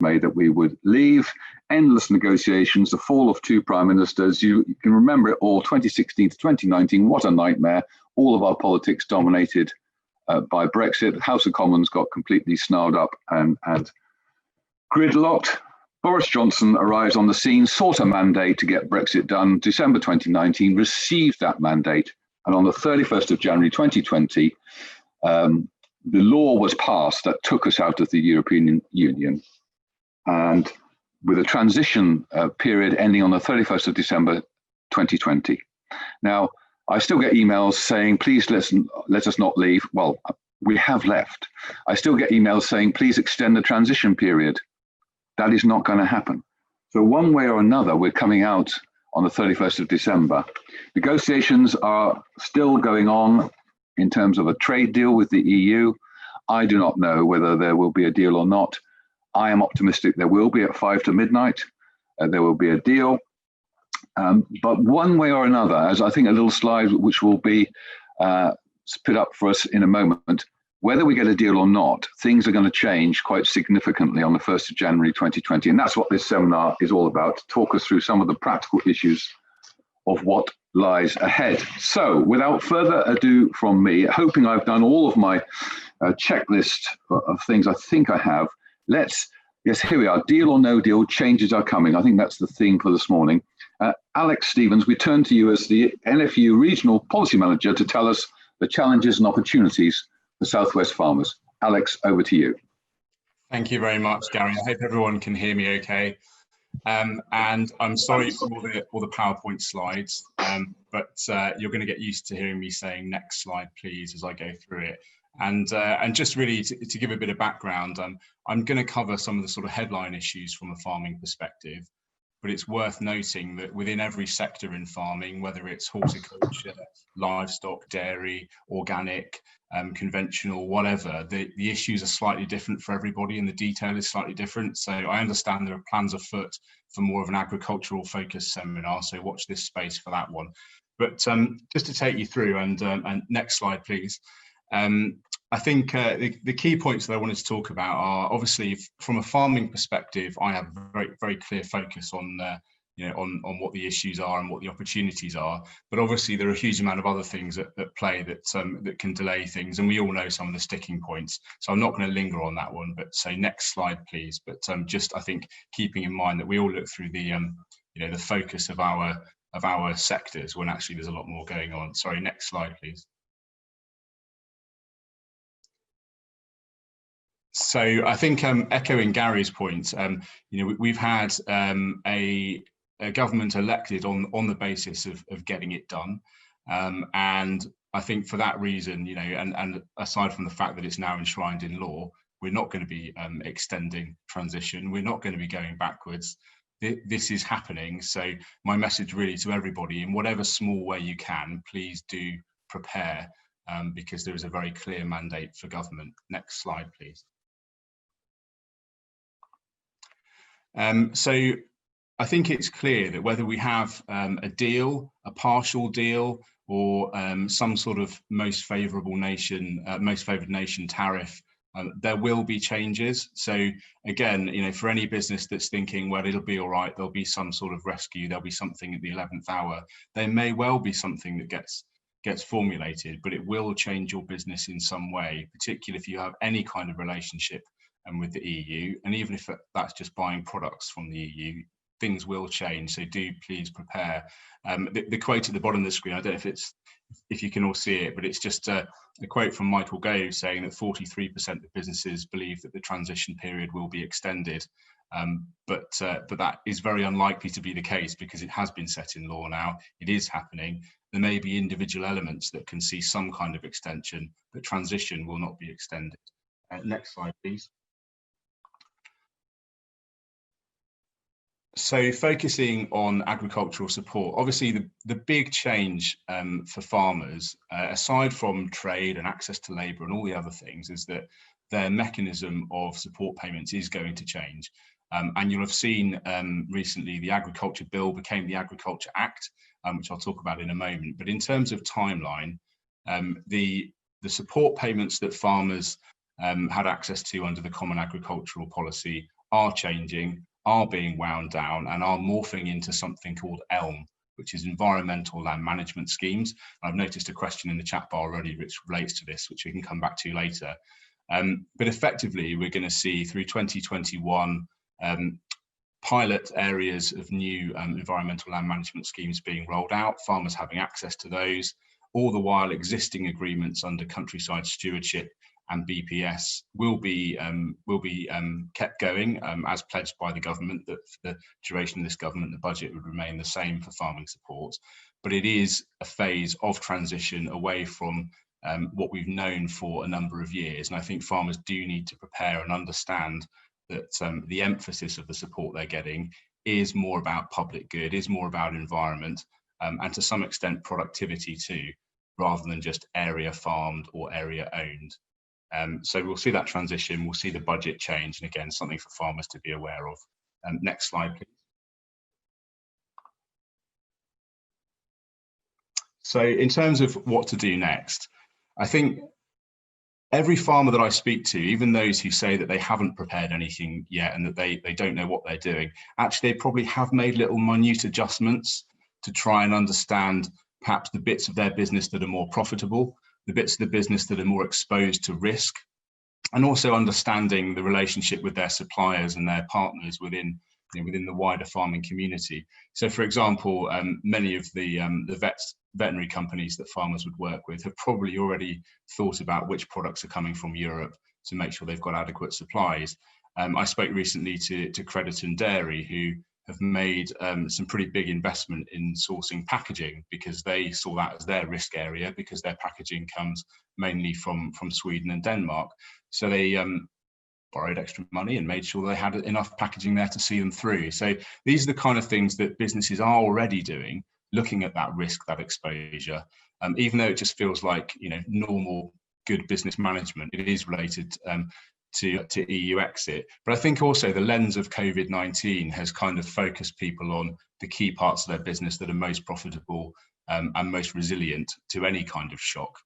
May that we would leave, endless negotiations, the fall of two prime ministers. You can remember it all, 2016 to 2019, what a nightmare. All of our politics dominated by Brexit. House of Commons got completely snarled up and gridlocked. Boris Johnson arrives on the scene, sought a mandate to get Brexit done. December 2019, received that mandate. And on the 31st of January 2020, the law was passed that took us out of the European Union. And with a transition period ending on the 31st of December 2020. Now, I still get emails saying, please let us not leave. Well, we have left. I still get emails saying, please extend the transition period. That is not going to happen. So one way or another, we're coming out on the 31st of December. Negotiations are still going on in terms of a trade deal with the EU. I do not know whether there will be a deal or not. I am optimistic there will be at 5 to midnight. There will be a deal. But one way or another, as I think a little slide which will be put up for us in a moment, whether we get a deal or not, things are going to change quite significantly on the 1st of January 2020. And that's what this seminar is all about, to talk us through some of the practical issues of what lies ahead. So without further ado from me, hoping I've done all of my checklist of things I think I have, yes, here we are. Deal or no deal, changes are coming. I think that's the theme for this morning. Alex Stevens, we turn to you as the NFU Regional Policy Manager to tell us the challenges and opportunities for South West farmers. Alex, over to you. Thank you very much, Gary. I hope everyone can hear me okay. And I'm sorry for all the PowerPoint slides, but you're going to get used to hearing me saying next slide, please, as I go through it. And just really to give a bit of background, I'm going to cover some of the sort of headline issues from a farming perspective, but it's worth noting that within every sector in farming, whether it's horticulture, livestock, dairy, organic, conventional, whatever, the issues are slightly different for everybody and the detail is slightly different. So I understand there are plans afoot for more of an agricultural focused seminar, so watch this space for that one. But just to take you through, and next slide, please. I think the key points that I wanted to talk about are obviously from a farming perspective. I have a very, very clear focus on on what the issues are and what the opportunities are. But obviously there are a huge amount of other things at play that can delay things, and we all know some of the sticking points. So I'm not going to linger on that one. But say next slide, please. But just I think keeping in mind that we all look through the the focus of our sectors when actually there's a lot more going on. Sorry, next slide, please. So I think echoing Gary's point, we've had a government elected on the basis of getting it done, and I think for that reason, and aside from the fact that it's now enshrined in law, we're not going to be extending transition. We're not going to be going backwards. This is happening. So my message really to everybody, in whatever small way you can, please do prepare, because there is a very clear mandate for government. Next slide, please. So I think it's clear that whether we have a deal, a partial deal, or some sort of most favoured nation tariff, there will be changes. So again, for any business that's thinking, well, it'll be all right, there'll be some sort of rescue, there'll be something at the 11th hour, there may well be something that gets formulated, but it will change your business in some way, particularly if you have any kind of relationship with the EU, and even if that's just buying products from the EU, things will change. So do please prepare. The quote at the bottom of the screen, I don't know if you can all see it, but it's just a quote from Michael Gove saying that 43% of businesses believe that the transition period will be extended, but that is very unlikely to be the case because it has been set in law now. It is happening. There may be individual elements that can see some kind of extension, but transition will not be extended. Next slide, please. So focusing on agricultural support, obviously the big change for farmers, aside from trade and access to labour and all the other things, is that their mechanism of support payments is going to change. And you'll have seen recently the Agriculture Bill became the Agriculture Act, which I'll talk about in a moment. But in terms of timeline, the support payments that farmers had access to under the Common Agricultural Policy are changing, are being wound down, and are morphing into something called ELM, which is environmental land management schemes. I've noticed a question in the chat bar already which relates to this, which we can come back to later. But effectively, we're going to see through 2021 pilot areas of new environmental land management schemes being rolled out, farmers having access to those, all the while existing agreements under countryside stewardship and BPS will be kept going as pledged by the government, that for the duration of this government, the budget would remain the same for farming support. But it is a phase of transition away from what we've known for a number of years. And I think farmers do need to prepare and understand that the emphasis of the support they're getting is more about public good, is more about environment, and to some extent productivity too, rather than just area farmed or area owned. So we'll see that transition, we'll see the budget change, and again, something for farmers to be aware of. Next slide, please. So in terms of what to do next, I think every farmer that I speak to, even those who say that they haven't prepared anything yet and that they don't know what they're doing, actually they probably have made little minute adjustments to try and understand perhaps the bits of their business that are more profitable, the bits of the business that are more exposed to risk, and also understanding the relationship with their suppliers and their partners within the wider farming community. So, for example, many of the veterinary companies that farmers would work with have probably already thought about which products are coming from Europe to make sure they've got adequate supplies. I spoke recently to Crediton Dairy, who have made some pretty big investment in sourcing packaging because they saw that as their risk area, because their packaging comes mainly from Sweden and Denmark. So they borrowed extra money and made sure they had enough packaging there to see them through. So these are the kind of things that businesses are already doing, looking at that risk, that exposure, even though it just feels like normal good business management. It is related to EU exit. But I think also the lens of COVID-19 has kind of focused people on the key parts of their business that are most profitable and most resilient to any kind of shock.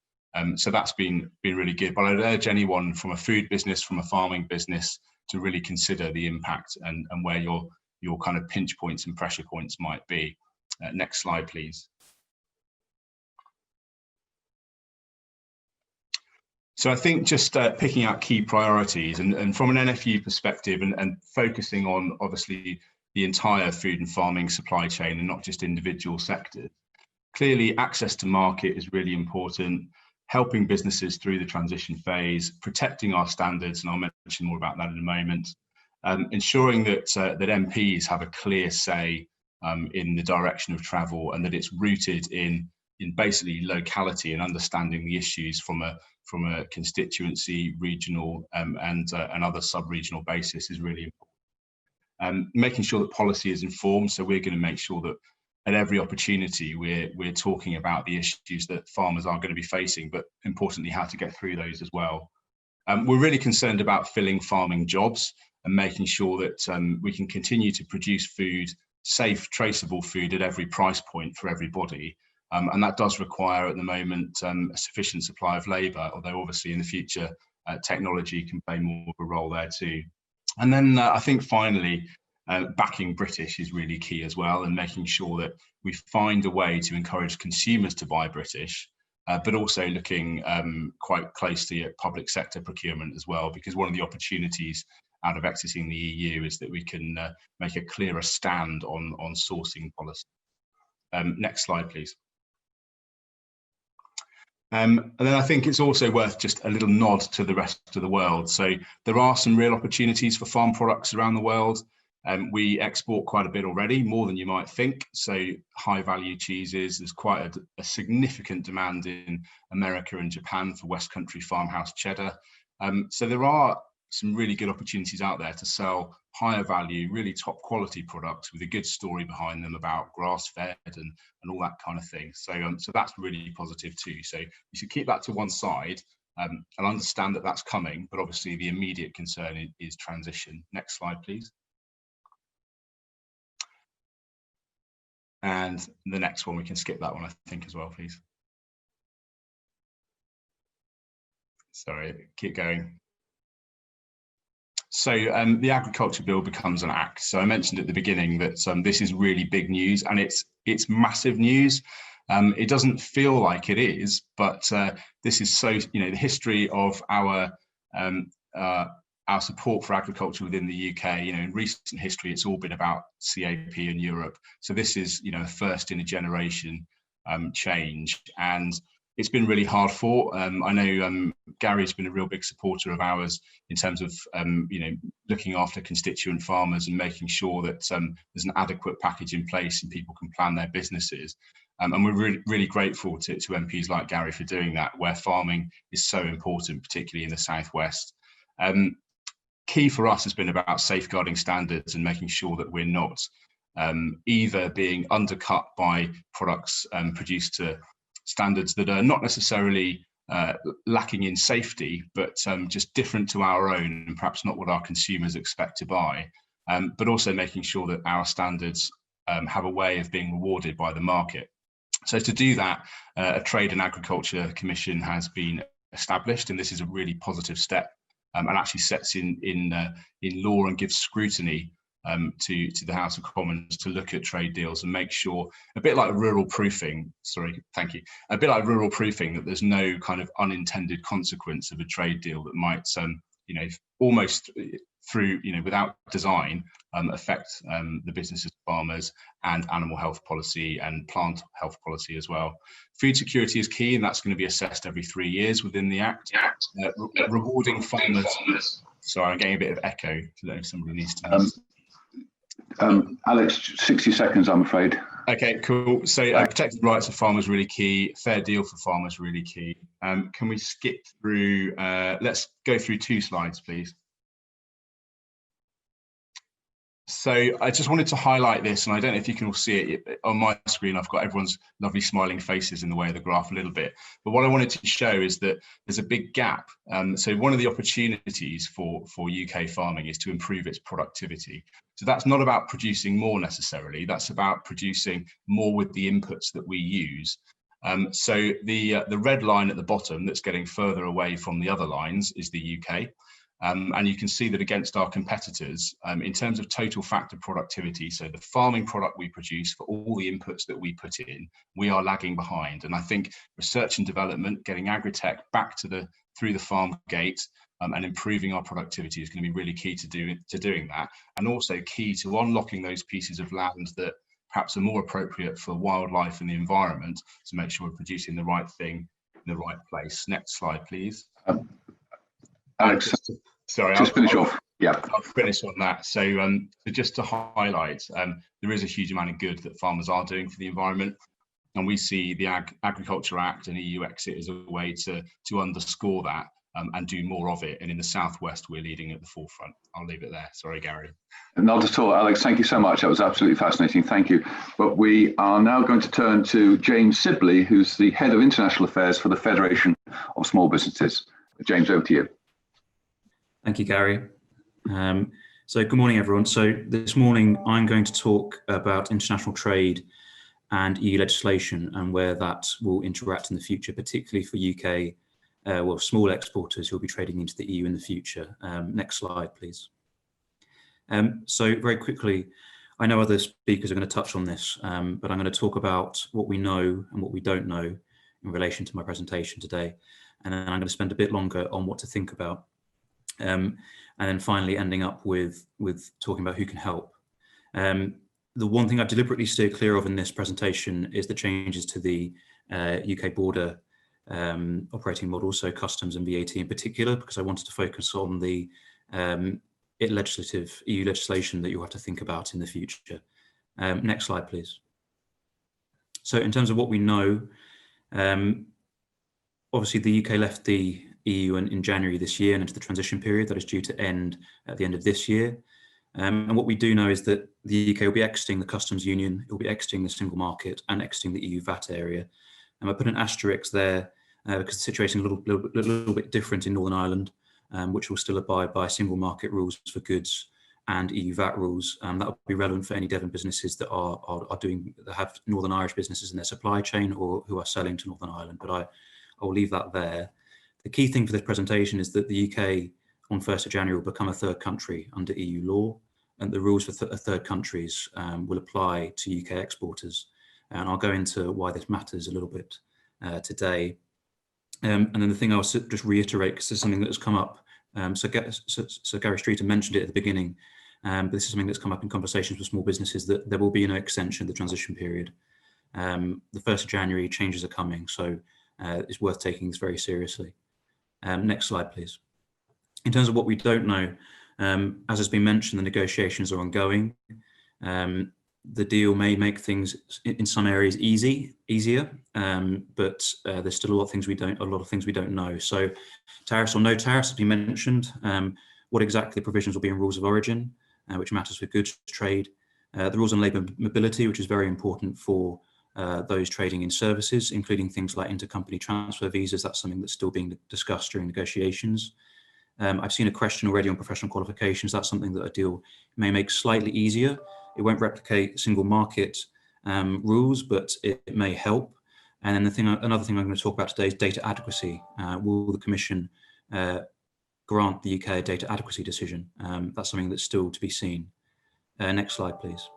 So that's been really good. But I'd urge anyone from a food business, from a farming business, to really consider the impact and where your kind of pinch points and pressure points might be. Next slide, please. So I think just picking out key priorities and from an NFU perspective and focusing on obviously the entire food and farming supply chain and not just individual sectors. Clearly, access to market is really important, helping businesses through the transition phase, protecting our standards, and I'll mention more about that in a moment, ensuring that that MPs have a clear say in the direction of travel, and that it's rooted in basically locality and understanding the issues from a constituency, regional, and other sub-regional basis is really important. Making sure that policy is informed, so we're going to make sure that at every opportunity we're talking about the issues that farmers are going to be facing, but importantly how to get through those as well. We're really concerned about filling farming jobs and making sure that we can continue to produce food, safe, traceable food at every price point for everybody. And that does require at the moment a sufficient supply of labour, although obviously in the future technology can play more of a role there too. And then I think finally, backing British is really key as well, and making sure that we find a way to encourage consumers to buy British, but also looking quite closely at public sector procurement as well, because one of the opportunities out of exiting the EU is that we can make a clearer stand on sourcing policy. Next slide, please. And then I think it's also worth just a little nod to the rest of the world. So there are some real opportunities for farm products around the world. We export quite a bit already, more than you might think. So high value cheeses, there's quite a significant demand in America and Japan for West Country farmhouse cheddar. So there are some really good opportunities out there to sell higher value, really top quality products with a good story behind them about grass fed and all that kind of thing. So that's really positive too. So you should keep that to one side and understand that that's coming, but obviously the immediate concern is transition. Next slide, please. And the next one, we can skip that one, I think, as well, please. Sorry, keep going. So the Agriculture Bill becomes an act. So I mentioned at the beginning that this is really big news, and it's massive news. It doesn't feel like it is, but this is so, the history of our support for agriculture within the UK. In recent history, it's all been about CAP in Europe. So this is, a first in a generation change, and it's been really hard fought. I know Gary's been a real big supporter of ours in terms of, looking after constituent farmers and making sure that there's an adequate package in place and people can plan their businesses. And we're really, really grateful to MPs like Gary for doing that, where farming is so important, particularly in the Southwest. Key for us has been about safeguarding standards and making sure that we're not either being undercut by products produced to standards that are not necessarily lacking in safety, but just different to our own and perhaps not what our consumers expect to buy, but also making sure that our standards have a way of being rewarded by the market. So to do that, a Trade and Agriculture Commission has been established, and this is a really positive step, and actually sets in law and gives scrutiny to the House of Commons to look at trade deals and make sure, a bit like rural proofing, a bit like rural proofing, that there's no kind of unintended consequence of a trade deal that might, almost through, without design, affect the businesses of farmers and animal health policy and plant health policy as well. Food security is key, and that's going to be assessed every 3 years within the Act. Rewarding farmers. Sorry, I'm getting a bit of echo. I don't know if somebody needs to. Alex, 60 seconds, I'm afraid. Okay, cool. So protected rights of farmers really key. Fair deal for farmers really key. Can we skip through? Let's go through 2 slides, please. So I just wanted to highlight this, and I don't know if you can all see it on my screen. I've got everyone's lovely smiling faces in the way of the graph a little bit. But what I wanted to show is that there's a big gap. So one of the opportunities for UK farming is to improve its productivity. So that's not about producing more necessarily. That's about producing more with the inputs that we use. So the red line at the bottom that's getting further away from the other lines is the UK. And you can see that against our competitors, in terms of total factor productivity, so the farming product we produce for all the inputs that we put in, we are lagging behind. And I think research and development, getting agri-tech back through the farm gate and improving our productivity is going to be really key to doing that, and also key to unlocking those pieces of land that perhaps are more appropriate for wildlife and the environment, to make sure we're producing the right thing in the right place. Next slide, please. Alex, sorry, just finish off. Yeah, I'll finish on that. So, just to highlight, there is a huge amount of good that farmers are doing for the environment, and we see the Agriculture Act and EU exit as a way to underscore that and do more of it. And in the Southwest, we're leading at the forefront. I'll leave it there. Sorry, Gary. Not at all, Alex. Thank you so much. That was absolutely fascinating. Thank you. But we are now going to turn to James Sibley, who's the Head of International Affairs for the Federation of Small Businesses. James, over to you. Thank you, Gary. So good morning, everyone. So this morning, I'm going to talk about international trade and EU legislation and where that will interact in the future, particularly for UK, small exporters who will be trading into the EU in the future. Next slide, please. So very quickly, I know other speakers are going to touch on this, but I'm going to talk about what we know and what we don't know in relation to my presentation today. And then I'm going to spend a bit longer on what to think about. And then finally ending up with talking about who can help. The one thing I've deliberately steered clear of in this presentation is the changes to the UK border operating model, so customs and VAT in particular, because I wanted to focus on the legislative EU legislation that you'll have to think about in the future. Next slide, please. So in terms of what we know, obviously the UK left the EU in January this year and into the transition period that is due to end at the end of this year. And what we do know is that the UK will be exiting the customs union, it will be exiting the single market and exiting the EU VAT area. And I put an asterisk there because the situation is a little bit different in Northern Ireland, which will still abide by single market rules for goods and EU VAT rules. That will be relevant for any Devon businesses that that have Northern Irish businesses in their supply chain or who are selling to Northern Ireland. But I will leave that there. The key thing for this presentation is that the UK on 1st of January will become a third country under EU law, and the rules for third countries will apply to UK exporters. And I'll go into why this matters a little bit today. And then the thing I'll just reiterate, because this is something that has come up. So Gary Streeter mentioned it at the beginning, but this is something that's come up in conversations with small businesses, that there will be no extension of the transition period. The 1st of January, changes are coming, so it's worth taking this very seriously. Next slide, please. In terms of what we don't know, as has been mentioned, the negotiations are ongoing. The deal may make things in some areas easier, but there's still a lot of things we don't know. So, tariffs or no tariffs have been mentioned. What exactly the provisions will be in rules of origin, which matters for goods trade. The rules on labour mobility, which is very important for those trading in services, including things like intercompany transfer visas. That's something that's still being discussed during negotiations. I've seen a question already on professional qualifications. That's something that a deal may make slightly easier. It won't replicate single market rules, but it may help. And then another thing I'm going to talk about today is data adequacy. Will the Commission grant the UK a data adequacy decision? That's something that's still to be seen. Next slide, please.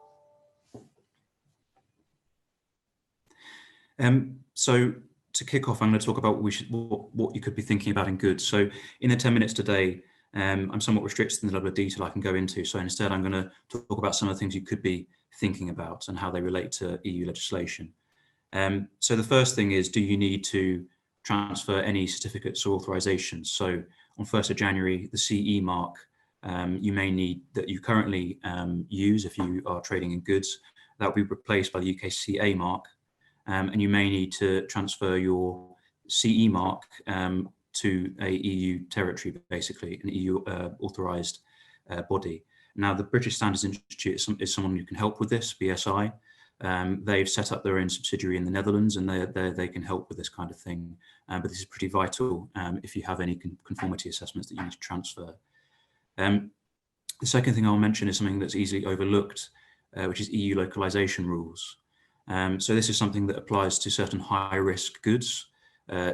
So to kick off, I'm going to talk about what you could be thinking about in goods. So in the 10 minutes today, I'm somewhat restricted in the level of detail I can go into. So instead, I'm going to talk about some of the things you could be thinking about and how they relate to EU legislation. So the first thing is, do you need to transfer any certificates or authorizations? So on 1st of January, the CE mark you may need, that you currently use if you are trading in goods, that will be replaced by the UK CA mark. And you may need to transfer your CE mark to a EU territory, basically, an EU authorised body. Now, the British Standards Institute is someone who can help with this, BSI. They've set up their own subsidiary in the Netherlands, and they can help with this kind of thing. But this is pretty vital if you have any conformity assessments that you need to transfer. The second thing I'll mention is something that's easily overlooked, which is EU localisation rules. So this is something that applies to certain high-risk goods.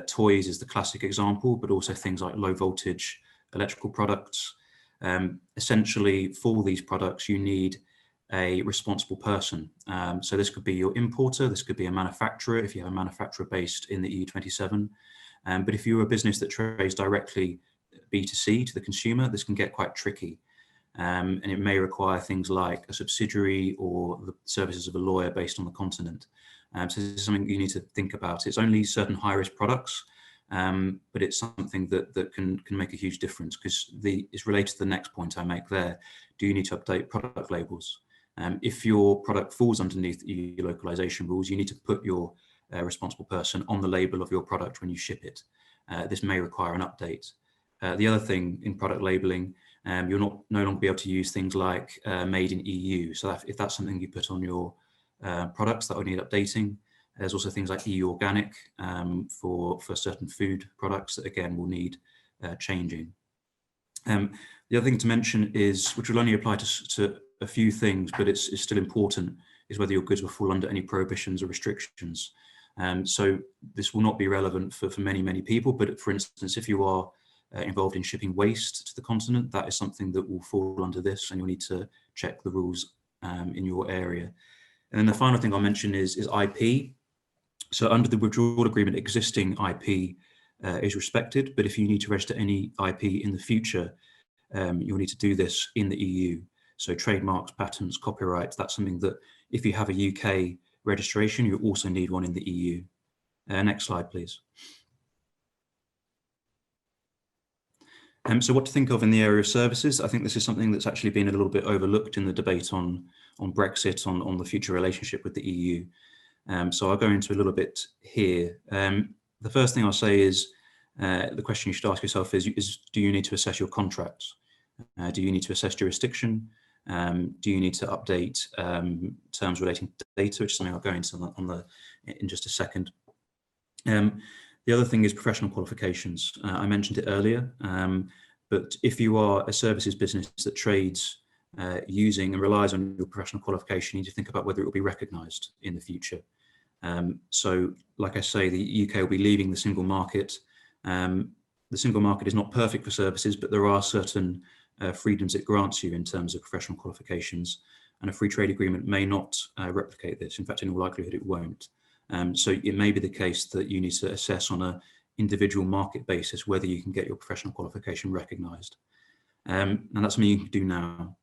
Toys is the classic example, but also things like low-voltage electrical products. Essentially, for these products, you need a responsible person. So this could be your importer, this could be a manufacturer, if you have a manufacturer based in the EU27. But if you're a business that trades directly B2C to the consumer, this can get quite tricky. And it may require things like a subsidiary or the services of a lawyer based on the continent. So this is something you need to think about. It's only certain high-risk products, but it's something that can make a huge difference, because it's related to the next point I make there. Do you need to update product labels? If your product falls underneath EU localization rules, you need to put your responsible person on the label of your product when you ship it. This may require an update. The other thing in product labeling, you'll no longer be able to use things like made in EU. So if that's something you put on your products, that would need updating. There's also things like EU organic for certain food products that, again, will need changing. The other thing to mention is, which will only apply to a few things, but it's still important, is whether your goods will fall under any prohibitions or restrictions. So this will not be relevant for many, many people, but for instance, if you are involved in shipping waste to the continent, that is something that will fall under this, and you'll need to check the rules in your area. And then the final thing I'll mention is IP. So under the withdrawal agreement, existing IP is respected, but if you need to register any IP in the future, you'll need to do this in the EU. So trademarks, patents, copyrights, that's something that if you have a UK registration, you also need one in the EU. Next slide, please. So what to think of in the area of services? I think this is something that's actually been a little bit overlooked in the debate on Brexit, on the future relationship with the EU. So I'll go into a little bit here. The first thing I'll say is, the question you should ask yourself is do you need to assess your contracts? Do you need to assess jurisdiction? Do you need to update terms relating to data, which is something I'll go into in just a second. The other thing is professional qualifications. I mentioned it earlier, but if you are a services business that trades using and relies on your professional qualification, you need to think about whether it will be recognised in the future. So, like I say, the UK will be leaving the single market. the single market is not perfect for services, but there are certain freedoms it grants you in terms of professional qualifications, and a free trade agreement may not replicate this. In fact, in all likelihood, it won't. So it may be the case that you need to assess on an individual market basis whether you can get your professional qualification recognised. And that's something you can do now.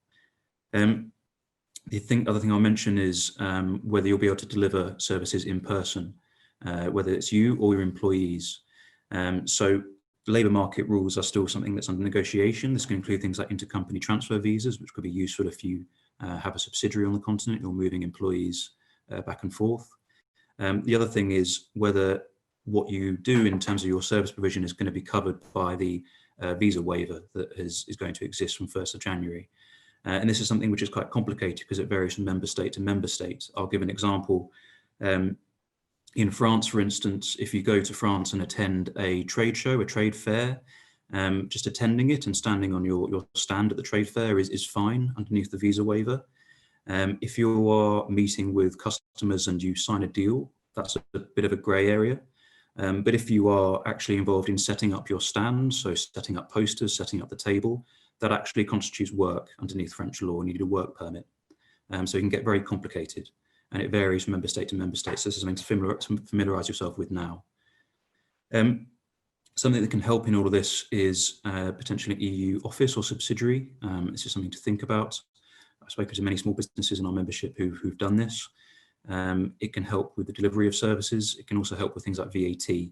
The other thing I'll mention is whether you'll be able to deliver services in person, whether it's you or your employees. So labour market rules are still something that's under negotiation. This can include things like intercompany transfer visas, which could be useful if you have a subsidiary on the continent, you're moving employees back and forth. The other thing is whether what you do in terms of your service provision is going to be covered by the visa waiver that is going to exist from 1st of January. And this is something which is quite complicated because it varies from member state to member state. I'll give an example. In France, for instance, if you go to France and attend a trade show, a trade fair, just attending it and standing on your stand at the trade fair is fine underneath the visa waiver. If you are meeting with customers and you sign a deal, that's a bit of a grey area. But if you are actually involved in setting up your stand, so setting up posters, setting up the table, that actually constitutes work underneath French law, and you need a work permit. So it can get very complicated, and it varies from member state to member state. So this is something to familiarise yourself with now. Something that can help in all of this is potentially an EU office or subsidiary. This is something to think about. I've spoken to many small businesses in our membership who've done this. It can help with the delivery of services. It can also help with things like VAT.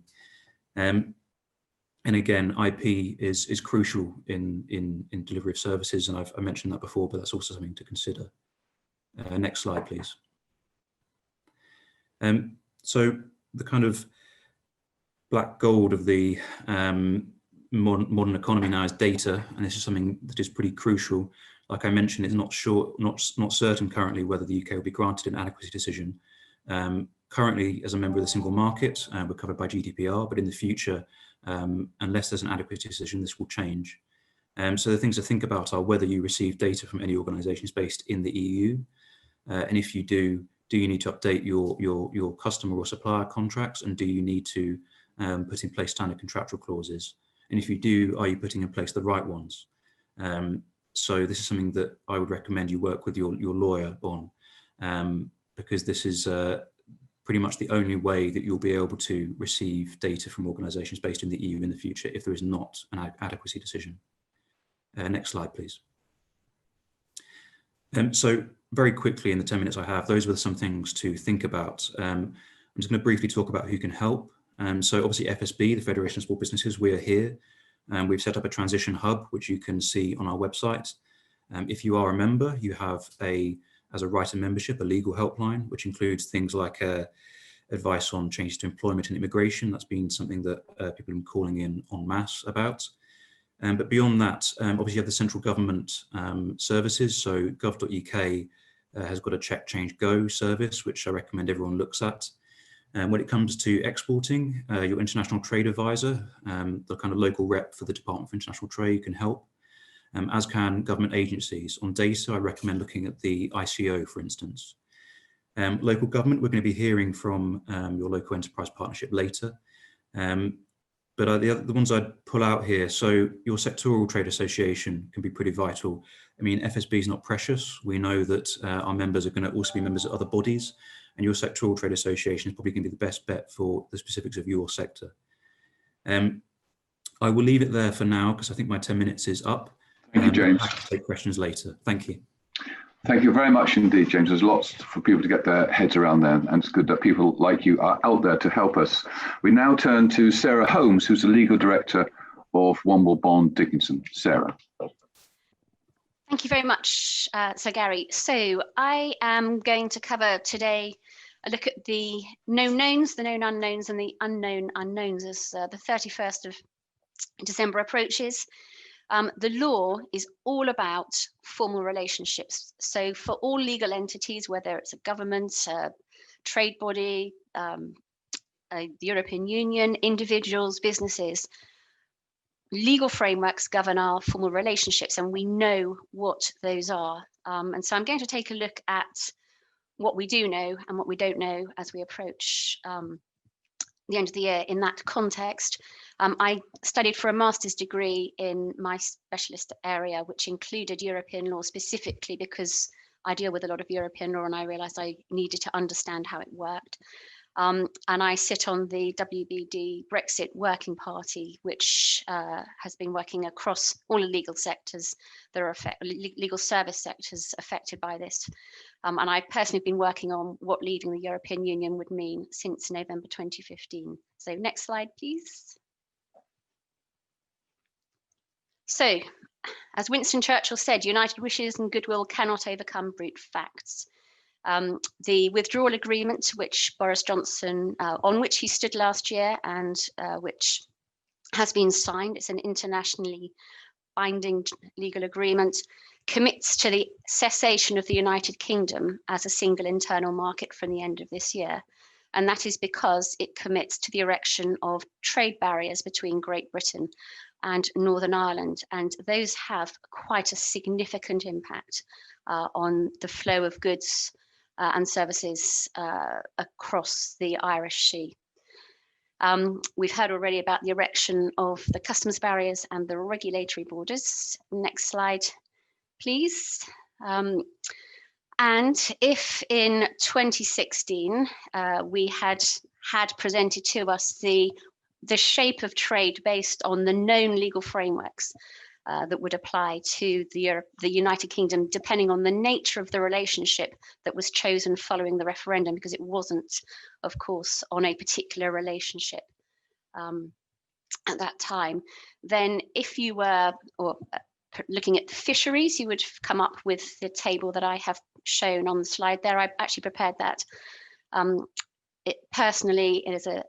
And again, IP is crucial in delivery of services, and I mentioned that before, but that's also something to consider. Next slide, please. So the kind of black gold of the modern economy now is data, and this is something that is pretty crucial. Like I mentioned, it's not certain currently whether the UK will be granted an adequacy decision. Currently, as a member of the single market, we're covered by GDPR, but in the future, unless there's an adequacy decision, this will change. So the things to think about are whether you receive data from any organisations based in the EU, and if you do you need to update your customer or supplier contracts, and do you need to put in place standard contractual clauses? And if you do, are you putting in place the right ones? So this is something that I would recommend you work with your lawyer on, because this is pretty much the only way that you'll be able to receive data from organisations based in the EU in the future if there is not an adequacy decision. Next slide, please. So very quickly in the 10 minutes I have, those were some things to think about. I'm just going to briefly talk about who can help. So obviously FSB, the Federation of Small Businesses, we're here. We've set up a transition hub, which you can see on our website. If you are a member, you have as a right of membership, a legal helpline, which includes things like advice on changes to employment and immigration. That's been something that people have been calling in en masse about. But beyond that, obviously you have the central government services. So gov.uk has got a Check, Change, Go service, which I recommend everyone looks at. When it comes to exporting, your international trade advisor, the kind of local rep for the Department for International Trade, can help, as can government agencies. On data, I recommend looking at the ICO, for instance. Local government, we're going to be hearing from your local enterprise partnership later. But the ones I'd pull out here, so your sectoral trade association can be pretty vital. I mean, FSB is not precious. We know that our members are going to also be members of other bodies, and your sectoral trade association is probably going to be the best bet for the specifics of your sector. I will leave it there for now because I think my 10 minutes is up. Thank you, James. I'll take questions later. Thank you. Thank you very much indeed, James. There's lots for people to get their heads around there, and it's good that people like you are out there to help us. We now turn to Sarah Holmes, who's the legal director of Womble Bond Dickinson. Sarah. Thank you very much, Sir Gary. So I am going to cover today a look at the known knowns, the known unknowns, and the unknown unknowns as the 31st of December approaches. The law is all about formal relationships. So for all legal entities, whether it's a government, a trade body, the European Union, individuals, businesses, legal frameworks govern our formal relationships, and we know what those are. And so I'm going to take a look at what we do know and what we don't know as we approach the end of the year in that context. I studied for a master's degree in my specialist area, which included European law specifically because I deal with a lot of European law and I realized I needed to understand how it worked. And I sit on the WBD Brexit Working Party, which has been working across all the legal sectors that are legal service sectors affected by this. And I've personally been working on what leaving the European Union would mean since November 2015. So next slide, please. So, as Winston Churchill said, united wishes and goodwill cannot overcome brute facts. The withdrawal agreement, which Boris Johnson, on which he stood last year and which has been signed, it's an internationally binding legal agreement, commits to the cessation of the United Kingdom as a single internal market from the end of this year. And that is because it commits to the erection of trade barriers between Great Britain and Northern Ireland. And those have quite a significant impact on the flow of goods and services across the Irish Sea. We've heard already about the erection of the customs barriers and the regulatory borders. Next slide, please. And if in 2016 we had presented to us the shape of trade based on the known legal frameworks that would apply to the United Kingdom, depending on the nature of the relationship that was chosen following the referendum, because it wasn't, of course, on a particular relationship at that time, then if you were looking at the fisheries, you would come up with the table that I have shown on the slide there. I actually prepared that. Personally, it is an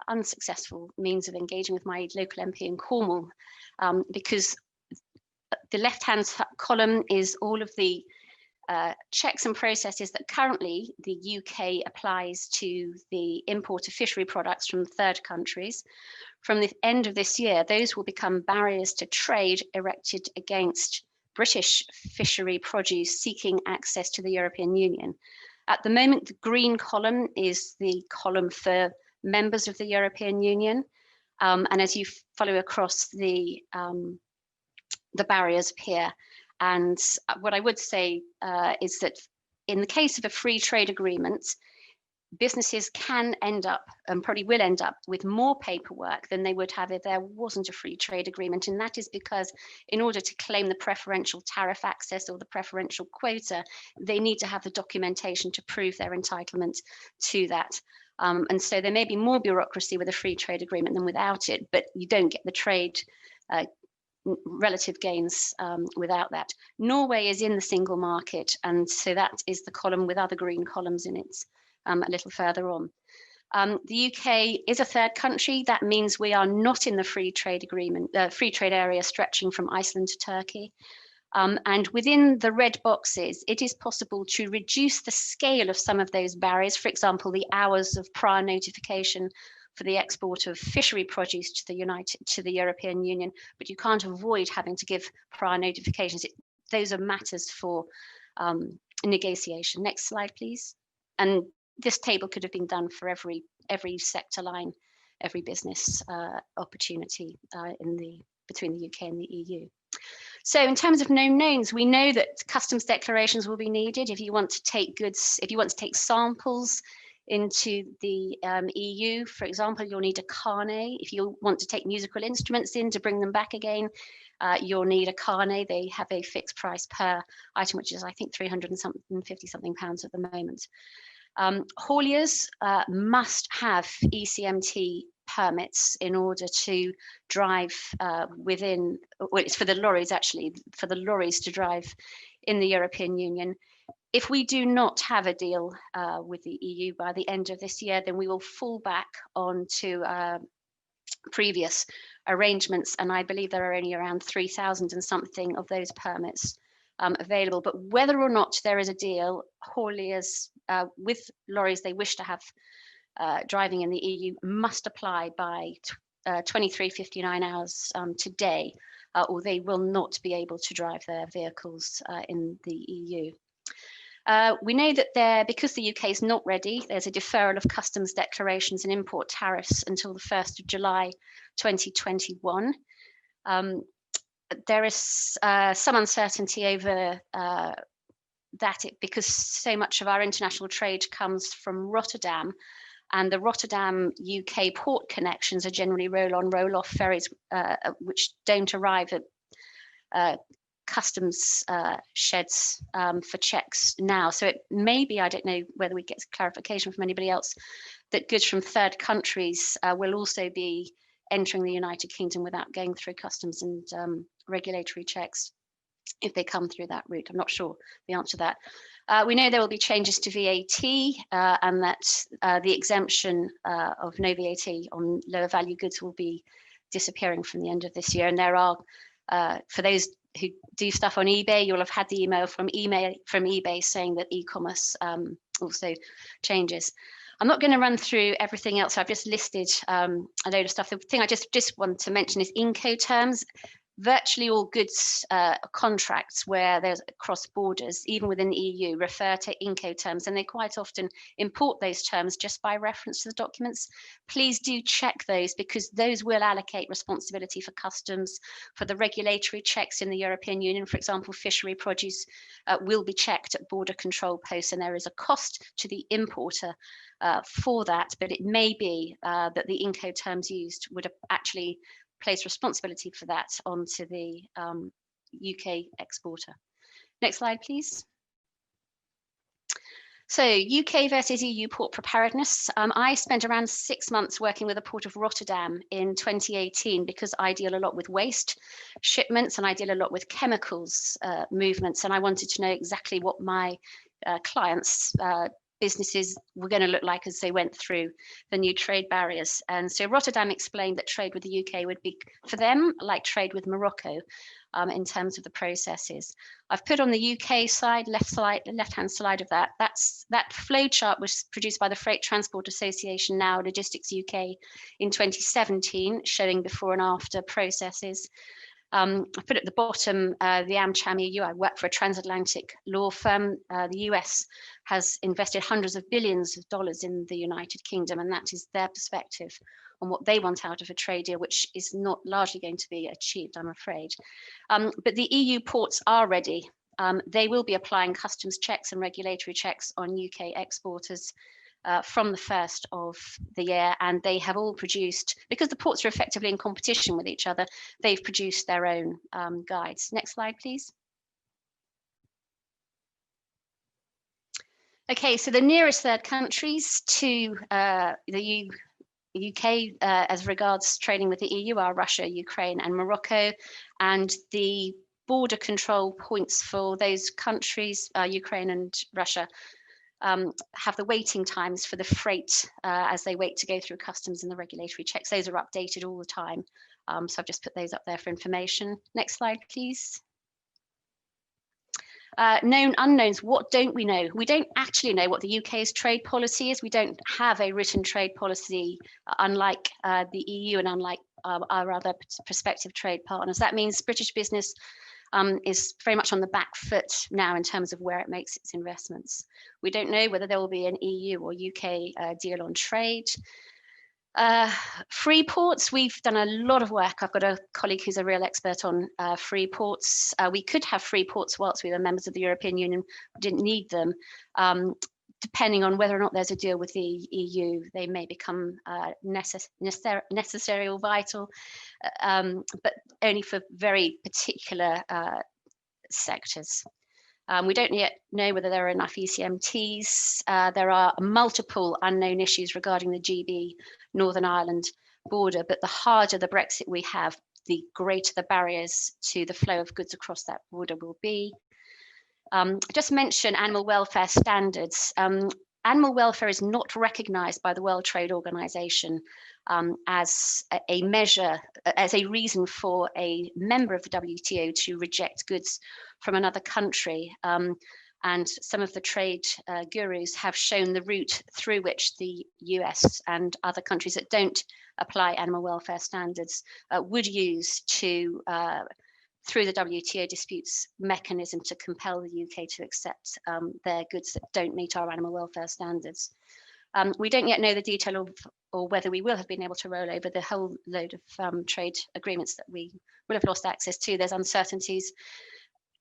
unsuccessful means of engaging with my local MP in Cornwall, because the left-hand column is all of the checks and processes that currently the UK applies to the import of fishery products from third countries. From the end of this year, those will become barriers to trade erected against British fishery produce seeking access to the European Union. At the moment, the green column is the column for members of the European Union. And as you follow across, the barriers appear. And what I would say is that in the case of a free trade agreement, businesses can end up, and probably will end up, with more paperwork than they would have if there wasn't a free trade agreement. And that is because in order to claim the preferential tariff access or the preferential quota, they need to have the documentation to prove their entitlement to that. And so there may be more bureaucracy with a free trade agreement than without it, but you don't get the trade relative gains without that. Norway is in the single market, and so that is the column with other green columns in it a little further on. The UK is a third country. That means we are not in the free trade agreement, free trade area stretching from Iceland to Turkey. And within the red boxes, it is possible to reduce the scale of some of those barriers. For example, the hours of prior notification for the export of fishery produce to the European Union, but you can't avoid having to give prior notifications. Those are matters for negotiation. Next slide, please. And this table could have been done for every sector line, every business opportunity between the UK and the EU. So in terms of known knowns, we know that customs declarations will be needed if you want to take goods, if you want to take samples into the EU, for example, you'll need a carnet. If you want to take musical instruments in to bring them back again, you'll need a carnet. They have a fixed price per item, which is I think £350 something at the moment. Hauliers must have ECMT permits in order to drive within, well, it's for the lorries actually, for the lorries to drive in the European Union. If we do not have a deal with the EU by the end of this year, then we will fall back onto previous arrangements. And I believe there are only around 3,000 and something of those permits available. But whether or not there is a deal, hauliers with lorries they wish to have driving in the EU must apply by 23:59 hours today, or they will not be able to drive their vehicles in the EU. We know that because the UK is not ready, there's a deferral of customs declarations and import tariffs until the 1st of July 2021. There is some uncertainty over that because so much of our international trade comes from Rotterdam, and the Rotterdam UK port connections are generally roll-on, roll-off ferries which don't arrive at customs sheds for checks now. So it may be, I don't know whether we get clarification from anybody else, that goods from third countries will also be entering the United Kingdom without going through customs and regulatory checks if they come through that route. I'm not sure the answer to that. We know there will be changes to VAT and that the exemption of no VAT on lower value goods will be disappearing from the end of this year. And there are, for those who do stuff on eBay, you'll have had the email from eBay saying that e-commerce also changes. I'm not going to run through everything else. I've just listed a load of stuff. The thing I just want to mention is Incoterms. Virtually all goods contracts where there's cross borders, even within the EU, refer to Incoterms, and they quite often import those terms just by reference to the documents. Please do check those, because those will allocate responsibility for customs, for the regulatory checks in the European Union. For example, fishery produce will be checked at border control posts, and there is a cost to the importer for that, but it may be that the Incoterms used would actually place responsibility for that onto the UK exporter. Next slide, please. So UK versus EU port preparedness. I spent around 6 months working with the Port of Rotterdam in 2018 because I deal a lot with waste shipments and I deal a lot with chemicals movements, and I wanted to know exactly what my clients' businesses were going to look like as they went through the new trade barriers. And so Rotterdam explained that trade with the UK would be, for them, like trade with Morocco in terms of the processes. I've put on the UK side, left-hand side of that. That flow chart was produced by the Freight Transport Association, now Logistics UK, in 2017, showing before and after processes. I put at the bottom the AmCham EU. I work for a transatlantic law firm. The US has invested hundreds of billions of dollars in the United Kingdom, and that is their perspective on what they want out of a trade deal, which is not largely going to be achieved, I'm afraid. But the EU ports are ready. They will be applying customs checks and regulatory checks on UK exporters from the first of the year, and they have all produced, because the ports are effectively in competition with each other, they've produced their own guides. Next slide, please. Okay, so the nearest third countries to the UK as regards trading with the EU are Russia, Ukraine, and Morocco, and the border control points for those countries, Ukraine and Russia, have the waiting times for the freight as they wait to go through customs and the regulatory checks. Those are updated all the time. So I've just put those up there for information. Next slide, please. Known unknowns. What don't we know? We don't actually know what the UK's trade policy is. We don't have a written trade policy, unlike the EU and unlike our other prospective trade partners. That means British business is very much on the back foot now in terms of where it makes its investments. We don't know whether there will be an EU or UK deal on trade. Free ports, we've done a lot of work. I've got a colleague who's a real expert on free ports. We could have free ports whilst we were members of the European Union, we didn't need them. Depending on whether or not there's a deal with the EU, they may become necessary or vital, but only for very particular sectors. We don't yet know whether there are enough ECMTs. There are multiple unknown issues regarding the GB Northern Ireland border, but the harder the Brexit we have, the greater the barriers to the flow of goods across that border will be. Just mention animal welfare standards. Animal welfare is not recognised by the World Trade Organization as a measure, as a reason for a member of the WTO to reject goods from another country. And some of the trade gurus have shown the route through which the US and other countries that don't apply animal welfare standards would use to through the WTO disputes mechanism to compel the UK to accept their goods that don't meet our animal welfare standards. We don't yet know the detail of, or whether we will have been able to roll over the whole load of trade agreements that we will have lost access to. There's uncertainties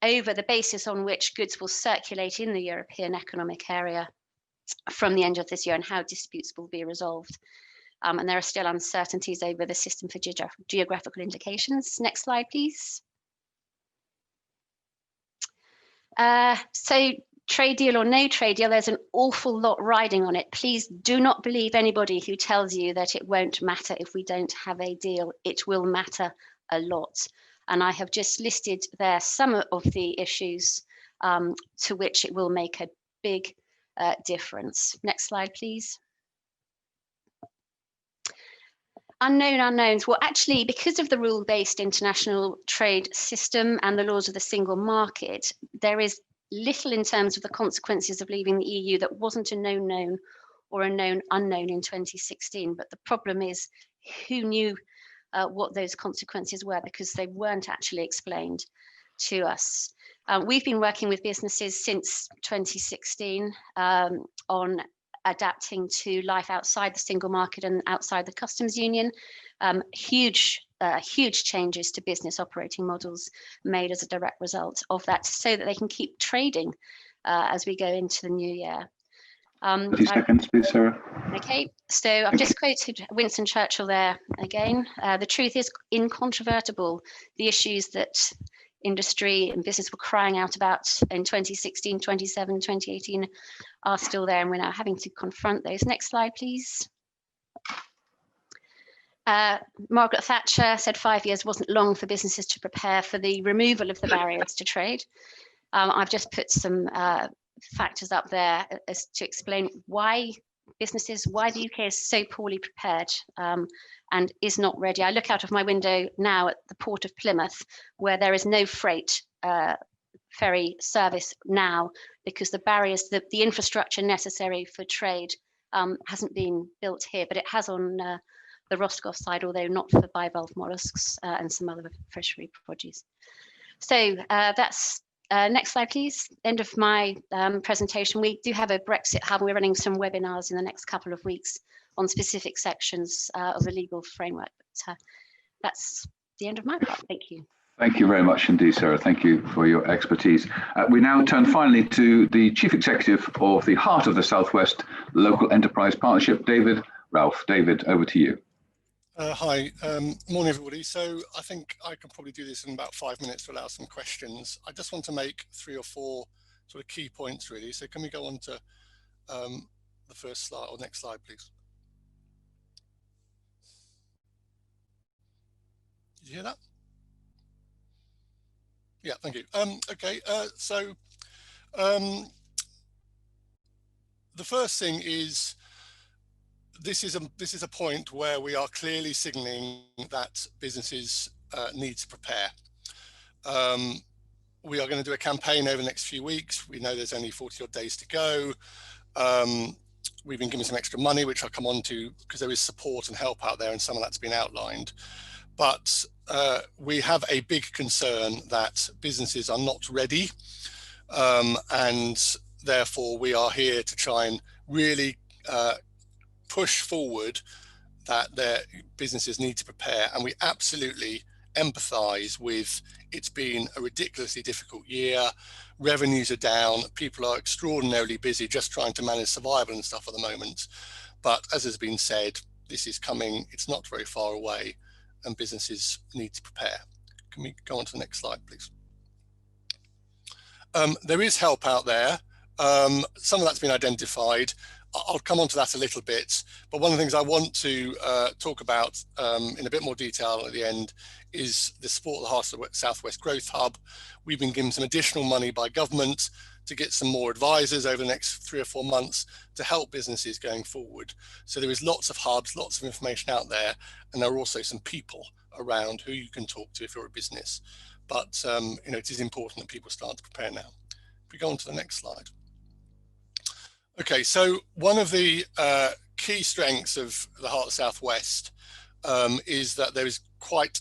over the basis on which goods will circulate in the European Economic Area from the end of this year and how disputes will be resolved. And there are still uncertainties over the system for geographical indications. Next slide, please. So trade deal or no trade deal, there's an awful lot riding on it. Please do not believe anybody who tells you that it won't matter if we don't have a deal. It will matter a lot. And I have just listed there some of the issues to which it will make a big difference. Next slide, please. Unknown unknowns. Well, actually, because of the rule-based international trade system and the laws of the single market, there is little in terms of the consequences of leaving the EU that wasn't a known known or a known unknown in 2016. But the problem is, who knew what those consequences were, because they weren't actually explained to us. We've been working with businesses since 2016 on adapting to life outside the single market and outside the customs union. Huge changes to business operating models made as a direct result of that, so that they can keep trading as we go into the new year. 30 seconds, please, Sarah. Okay, so I've just quoted Winston Churchill there again. The truth is incontrovertible. The issues that industry and business were crying out about in 2016, 2017, 2018 are still there, and we're now having to confront those. Next slide, please. Margaret Thatcher said 5 years wasn't long for businesses to prepare for the removal of the barriers to trade. I've just put some factors up there as to explain why the UK is so poorly prepared and is not ready. I look out of my window now at the port of Plymouth, where there is no freight ferry service now because the barriers, the infrastructure necessary for trade hasn't been built here, but it has on the Roscoff side, although not for bivalve mollusks and some other fishery produce. So that's next slide, please. End of my presentation. We do have a Brexit hub. We're running some webinars in the next couple of weeks on specific sections of the legal framework. But that's the end of my part. Thank you. Thank you very much indeed, Sarah. Thank you for your expertise. We now turn finally to the Chief Executive of the Heart of the Southwest Local Enterprise Partnership, David Ralph. David, over to you. Hi, morning everybody. So I think I can probably do this in about 5 minutes to allow some questions. I just want to make 3 or 4 sort of key points really. So can we go on to the first slide or next slide, please? Did you hear that? Yeah, thank you. Okay, so the first thing is, this is a point where we are clearly signalling that businesses need to prepare. We are going to do a campaign over the next few weeks. We know there's only 40 odd days to go. We've been given some extra money, which I'll come on to, because there is support and help out there, and some of that's been outlined. But we have a big concern that businesses are not ready, and therefore we are here to try and really push forward that their businesses need to prepare. And we absolutely empathize with it's been a ridiculously difficult year. Revenues are down. People are extraordinarily busy just trying to manage survival and stuff at the moment. But as has been said, this is coming. It's not very far away, and businesses need to prepare. Can we go on to the next slide, please? There is help out there. Some of that's been identified. I'll come on to that a little bit, but one of the things I want to talk about in a bit more detail at the end is the support of the Heart of the Southwest Growth Hub. We've been given some additional money by government to get some more advisors over the next 3 or 4 months to help businesses going forward. So there is lots of hubs, lots of information out there, and there are also some people around who you can talk to if you're a business. But you know, it is important that people start to prepare now. If we go on to the next slide. Okay, so one of the key strengths of the Heart of the Southwest is that there is quite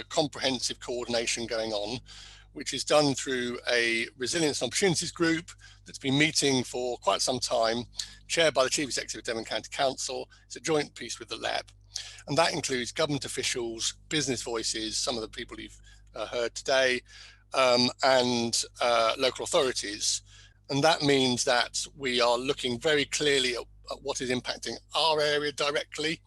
comprehensive coordination going on, which is done through a resilience and opportunities group that's been meeting for quite some time, chaired by the Chief Executive of Devon County Council. It's a joint piece with the LEP, and that includes government officials, business voices, some of the people you've heard today, and local authorities. And that means that we are looking very clearly at what is impacting our area directly.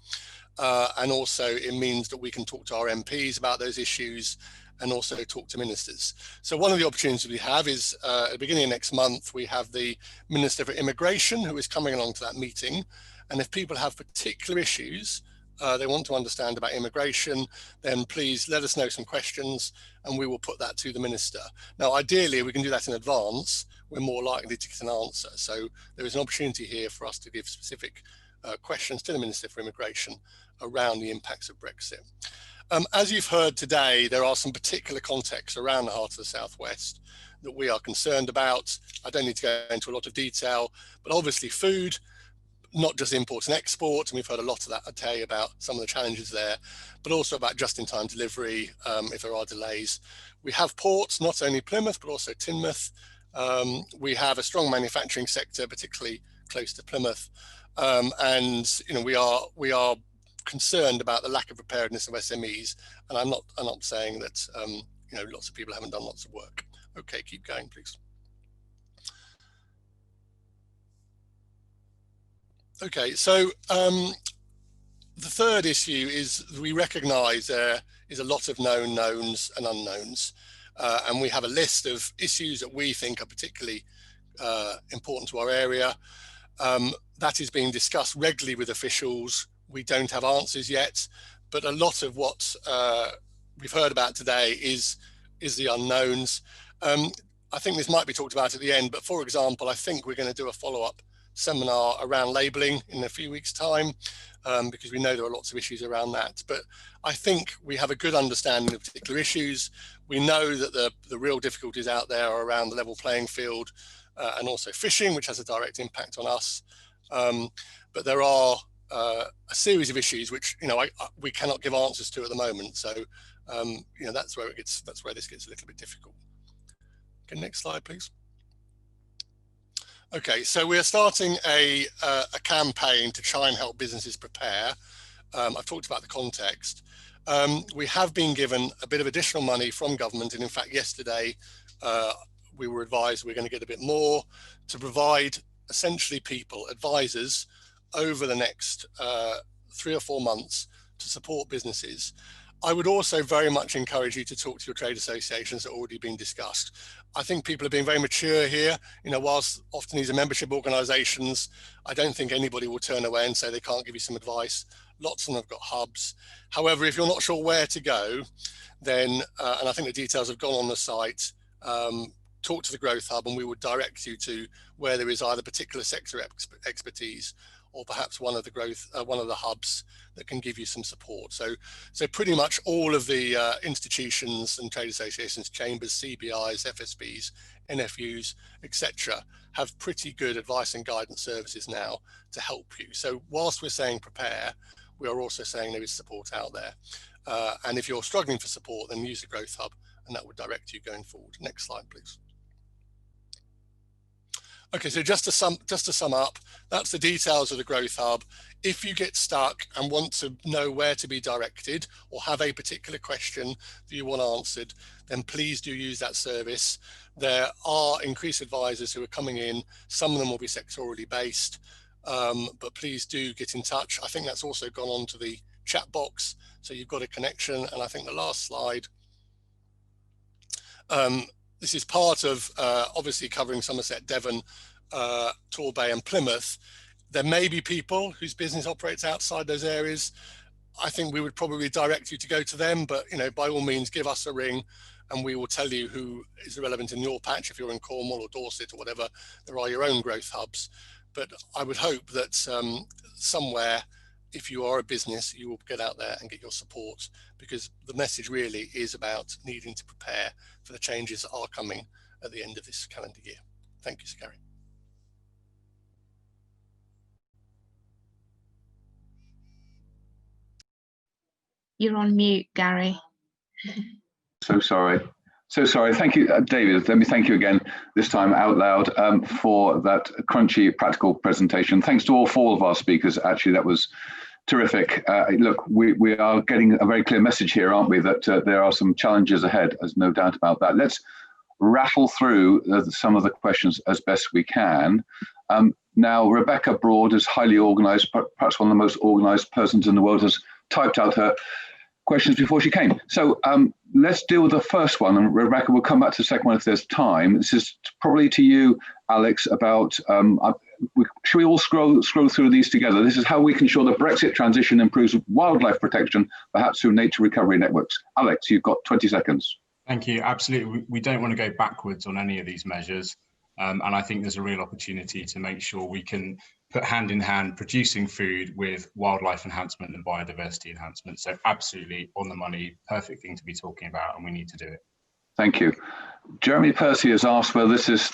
And also it means that we can talk to our MPs about those issues and also talk to ministers. So one of the opportunities we have is at the beginning of next month, we have the Minister for Immigration who is coming along to that meeting. And if people have particular issues they want to understand about immigration, then please let us know some questions and we will put that to the Minister. Now, ideally, we can do that in advance. We're more likely to get an answer. So there is an opportunity here for us to give specific questions to the Minister for Immigration around the impacts of Brexit. As you've heard today, there are some particular contexts around the heart of the Southwest that we are concerned about. I don't need to go into a lot of detail, but obviously food, not just imports and exports, and we've heard a lot of that today about some of the challenges there, but also about just-in-time delivery if there are delays. We have ports, not only Plymouth, but also Teignmouth. We have a strong manufacturing sector, particularly close to Plymouth. And you know, we are concerned about the lack of preparedness of SMEs. And I'm not saying that you know, lots of people haven't done lots of work. Okay, keep going, please. Okay, so the third issue is we recognise there is a lot of known knowns and unknowns, and we have a list of issues that we think are particularly important to our area. That is being discussed regularly with officials. We don't have answers yet, but a lot of what we've heard about today is the unknowns. I think this might be talked about at the end, but for example, I think we're going to do a follow-up seminar around labelling in a few weeks' time, because we know there are lots of issues around that. But I think we have a good understanding of particular issues. We know that the real difficulties out there are around the level playing field and also fishing, which has a direct impact on us. But there are a series of issues which, you know, we cannot give answers to at the moment. So you know, that's where this gets a little bit difficult. Okay, next slide, please. Okay, so we are starting a campaign to try and help businesses prepare. I've talked about the context. We have been given a bit of additional money from government, and in fact yesterday we were advised we're going to get a bit more to provide essentially people, advisors, over the next 3 or 4 months to support businesses. I would also very much encourage you to talk to your trade associations that are already being discussed. I think people are being very mature here. You know, whilst often these are membership organisations, I don't think anybody will turn away and say they can't give you some advice. Lots of them have got hubs. However, if you're not sure where to go, then, and I think the details have gone on the site, talk to the Growth Hub and we would direct you to where there is either particular sector expertise or perhaps one of the hubs that can give you some support. So pretty much all of the institutions and trade associations, chambers, CBIs, FSBs, NFUs, etc., have pretty good advice and guidance services now to help you. So whilst we're saying prepare, we are also saying there is support out there. And if you're struggling for support, then use the Growth Hub and that would direct you going forward. Next slide, please. Okay, so just to sum up, that's the details of the Growth Hub. If you get stuck and want to know where to be directed or have a particular question that you want answered, then please do use that service. There are increased advisors who are coming in. Some of them will be sectorally based, but please do get in touch. I think that's also gone on to the chat box, so you've got a connection. And I think the last slide, this is part of obviously covering Somerset, Devon, Torbay and Plymouth. There may be people whose business operates outside those areas. I think we would probably direct you to go to them, but you know, by all means, give us a ring and we will tell you who is relevant in your patch. If you're in Cornwall or Dorset or whatever, there are your own growth hubs. But I would hope that somewhere, if you are a business, you will get out there and get your support, because the message really is about needing to prepare for the changes that are coming at the end of this calendar year. Thank you, Sir Gary. You're on mute, Gary. So sorry. So sorry. Thank you, David. Let me thank you again, this time out loud, for that crunchy, practical presentation. Thanks to all four of our speakers. Actually, that was terrific. Look, we are getting a very clear message here, aren't we, that there are some challenges ahead. There's no doubt about that. Let's rattle through some of the questions as best we can. Now, Rebecca Broad is highly organised, perhaps one of the most organised persons in the world, has typed out her questions before she came. So let's deal with the first one, and Rebecca will come back to the second one if there's time. This is probably to you, Alex, about, should we all scroll through these together? This is how we can ensure the Brexit transition improves wildlife protection, perhaps through nature recovery networks. Alex, you've got 20 seconds. Thank you. Absolutely. We don't want to go backwards on any of these measures. And I think there's a real opportunity to make sure we can put hand in hand producing food with wildlife enhancement and biodiversity enhancement. So absolutely on the money, perfect thing to be talking about, and we need to do it. Thank you. Jeremy Percy has asked whether this is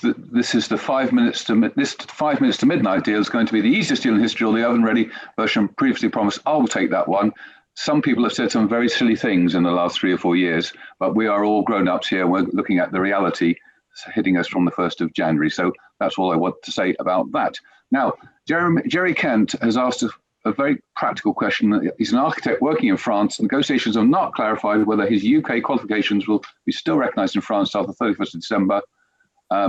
the 5 minutes to midnight deal is going to be the easiest deal in history, or the oven-ready version previously promised. I will take that one. Some people have said some very silly things in the last 3 or 4 years, but we are all grown-ups here. We're looking at the reality hitting us from the 1st of January. So that's all I want to say about that. Now, Jerry Kent has asked a very practical question. He's an architect working in France. Negotiations have not clarified whether his UK qualifications will be still recognised in France after the 31st of December.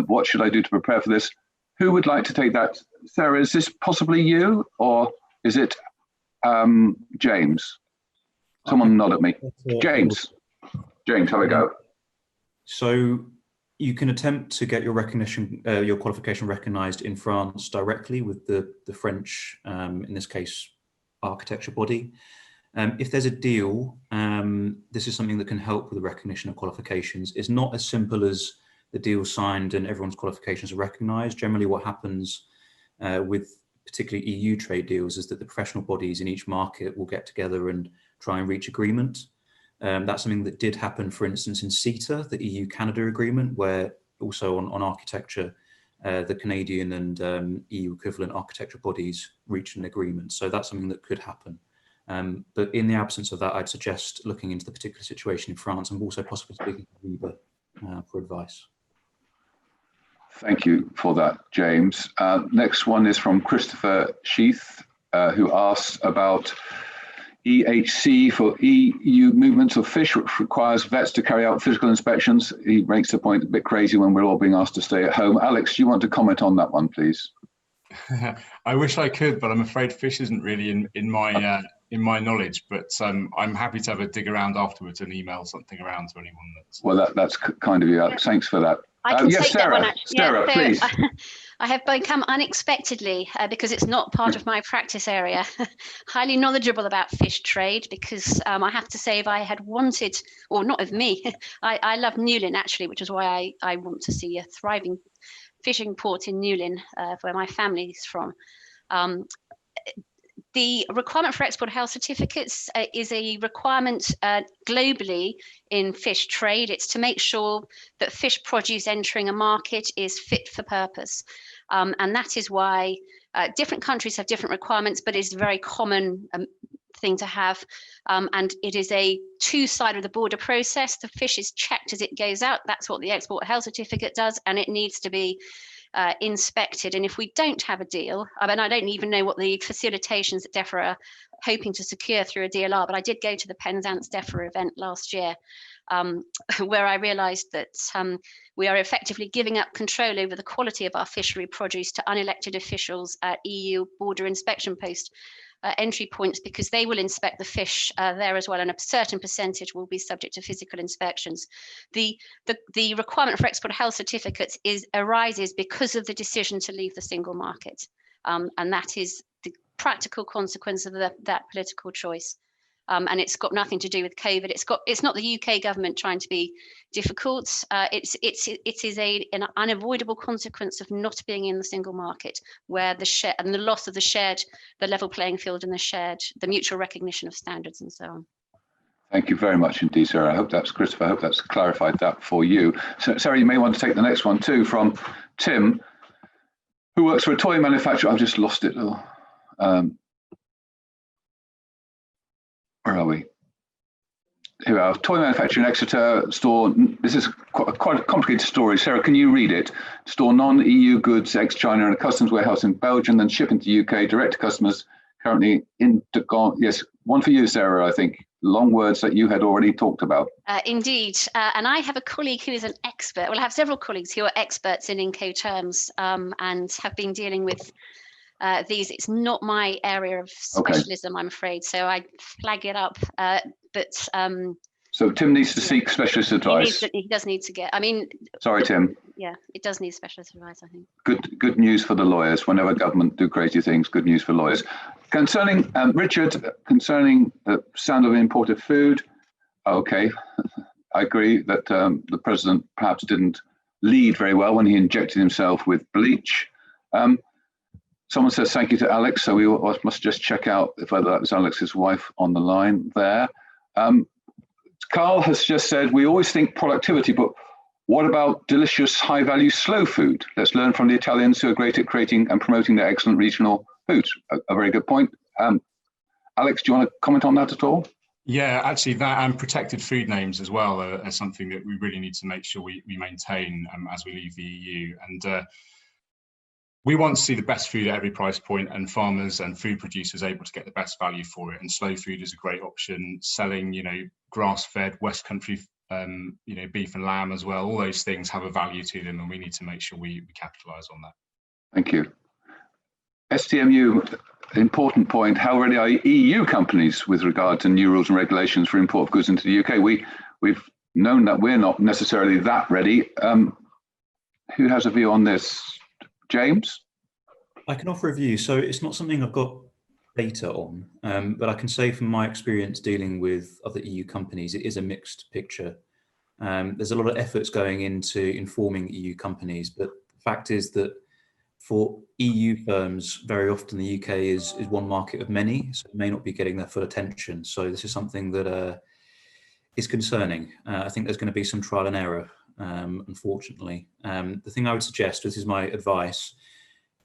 What should I do to prepare for this? Who would like to take that? Sarah, is this possibly you, or is it James? Someone nod at me. James, have a go. So you can attempt to get your recognition, your qualification recognised in France directly with the French, in this case, architecture body. If there's a deal, this is something that can help with the recognition of qualifications. It's not as simple as the deal signed and everyone's qualifications are recognised. Generally what happens with particularly EU trade deals is that the professional bodies in each market will get together and try and reach agreement. That's something that did happen, for instance, in CETA, the EU-Canada agreement, where also on architecture, the Canadian and EU equivalent architecture bodies reached an agreement. So that's something that could happen. But in the absence of that, I'd suggest looking into the particular situation in France and also possibly speaking to RIBA for advice. Thank you for that, James. Next one is from Christopher Sheath, who asks about EHC for EU movements of fish, which requires vets to carry out physical inspections. He makes the point a bit crazy when we're all being asked to stay at home. Alex, do you want to comment on that one, please? I wish I could, but I'm afraid fish isn't really in my knowledge. But I'm happy to have a dig around afterwards and email something around to anyone. That's kind of you, Alex. Thanks for that. I can yes, take Sarah. That one, actually. Sarah, yeah, please. I have become unexpectedly, because it's not part of my practice area, highly knowledgeable about fish trade, because I have to say, if I had wanted, or not of me, I love Newlyn actually, which is why I want to see a thriving fishing port in Newlyn, where my family is from. The requirement for export health certificates is a requirement globally in fish trade. It's to make sure that fish produce entering a market is fit for purpose. And that is why different countries have different requirements, but it's a very common thing to have. And it is a two-sided of the border process. The fish is checked as it goes out. That's what the export health certificate does, and it needs to be inspected. And if we don't have a deal, I mean, I don't even know what the facilitations that DEFRA are hoping to secure through a deal are, but I did go to the Penzance DEFRA event last year, where I realised that we are effectively giving up control over the quality of our fishery produce to unelected officials at EU border inspection post entry points, because they will inspect the fish there as well, and a certain percentage will be subject to physical inspections. The requirement for export health certificates arises because of the decision to leave the single market, and that is the practical consequence of that political choice. And it's got nothing to do with COVID. It's not the UK government trying to be difficult. It is an unavoidable consequence of not being in the single market, where the loss of the level playing field and the mutual recognition of standards and so on. Thank you very much indeed, Sarah. I hope that's Christopher. I hope that's clarified that for you. So, Sarah, you may want to take the next one too, from Tim, who works for a toy manufacturer. I've just lost it. Where are we? here we are, toy manufacturer in Exeter, store, this is quite a complicated story. Sarah, can you read it? Store non-EU goods, ex-China, in a customs warehouse in Belgium, then ship into the UK, direct to customers, currently yes, one for you, Sarah, I think. Long words that you had already talked about. Indeed, and I have a colleague who is an expert. Well, I have several colleagues who are experts in Incoterms and have been dealing with these. It's not my area of specialism, I'm afraid, so I flag it up. So Tim needs to seek specialist advice. He does need to get. Sorry, Tim. Yeah, it does need specialist advice, I think. Good news for the lawyers. Whenever government do crazy things, good news for lawyers. Concerning Richard, concerning the sound of imported food. Okay, I agree that the president perhaps didn't lead very well when he injected himself with bleach. Someone says thank you to Alex, so we must just check out if whether that was Alex's wife on the line there. Carl has just said, we always think productivity, but what about delicious, high-value, slow food? Let's learn from the Italians who are great at creating and promoting their excellent regional foods. A very good point. Alex, do you want to comment on that at all? Yeah, actually, that and protected food names as well are something that we really need to make sure we maintain as we leave the EU. And we want to see the best food at every price point, and farmers and food producers able to get the best value for it. And slow food is a great option. Selling, grass-fed West Country, beef and lamb as well. All those things have a value to them, and we need to make sure we capitalise on that. Thank you. STMU, important point. How ready are EU companies with regard to new rules and regulations for import of goods into the UK? We've known that we're not necessarily that ready. Who has a view on this? James? I can offer a view. So it's not something I've got data on, but I can say from my experience dealing with other EU companies, it is a mixed picture. There's a lot of efforts going into informing EU companies, but the fact is that for EU firms, very often the UK is one market of many, so it may not be getting their full attention. So this is something that is concerning. I think there's going to be some trial and error. Unfortunately, the thing I would suggest, this is my advice,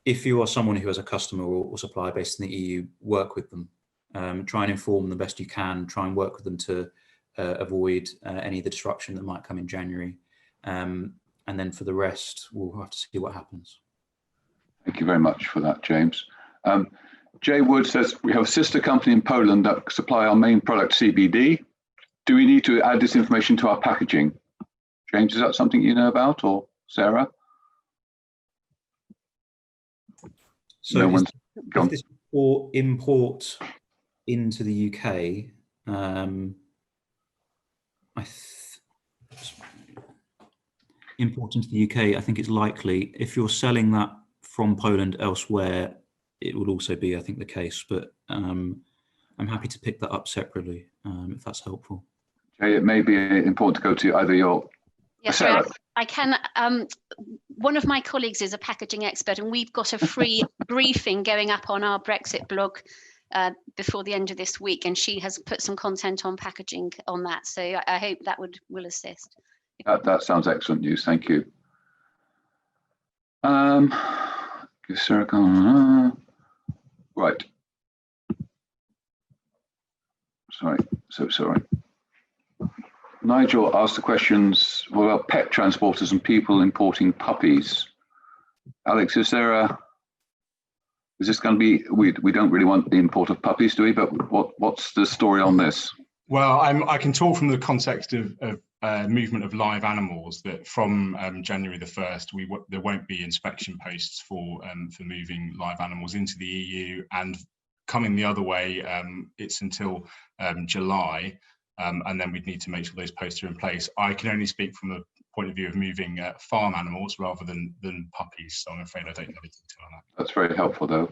if you are someone who has a customer or supplier based in the EU, work with them, try and inform them the best you can, try and work with them to avoid any of the disruption that might come in January. And then for the rest, we'll have to see what happens. Thank you very much for that, James. Jay Wood says, we have a sister company in Poland that supply our main product, CBD. Do we need to add this information to our packaging? James, is that something you know about, or Sarah? So no one's gone. Is this for import into the UK? Import into the UK, I think it's likely. If you're selling that from Poland elsewhere, it would also be, I think, the case. But I'm happy to pick that up separately, if that's helpful. Jay, it may be important to go to either your... Yes, yeah, I can. One of my colleagues is a packaging expert, and we've got a free briefing going up on our Brexit blog before the end of this week, and she has put some content on packaging on that. So I hope that will assist. That sounds excellent news. Thank you. Right. Sorry. Nigel asked the questions, what about pet transporters and people importing puppies? Alex, is this going to be, we don't really want the import of puppies, do we? But what's the story on this? Well, I can talk from the context of movement of live animals, that from January the 1st, there won't be inspection posts for moving live animals into the EU, and coming the other way, it's until July. And then we'd need to make sure those posts are in place. I can only speak from the point of view of moving farm animals rather than puppies, so I'm afraid I don't know the detail on that. That's very helpful, though.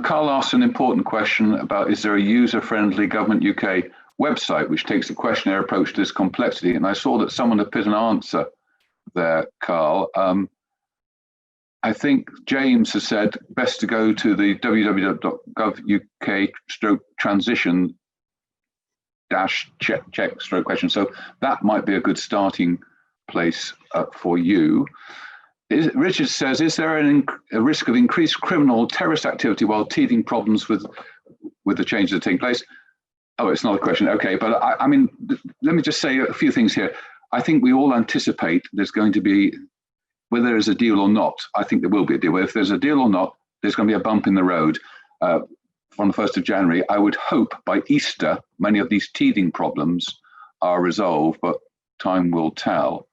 Carl asked an important question about, is there a user-friendly Government UK website which takes a questionnaire approach to this complexity? And I saw that someone had put an answer there, Carl. I think James has said best to go to the www.gov.uk/transition check/question. So that might be a good starting place for you. Richard says, is there a risk of increased criminal terrorist activity while teething problems with the changes that are taking place? Oh, it's not a question. Okay, but I mean, let me just say a few things here. I think we all anticipate there's going to be, whether there's a deal or not, I think there will be a deal. If there's a deal or not, there's going to be a bump in the road from the 1st of January. I would hope by Easter, many of these teething problems are resolved, but time will tell.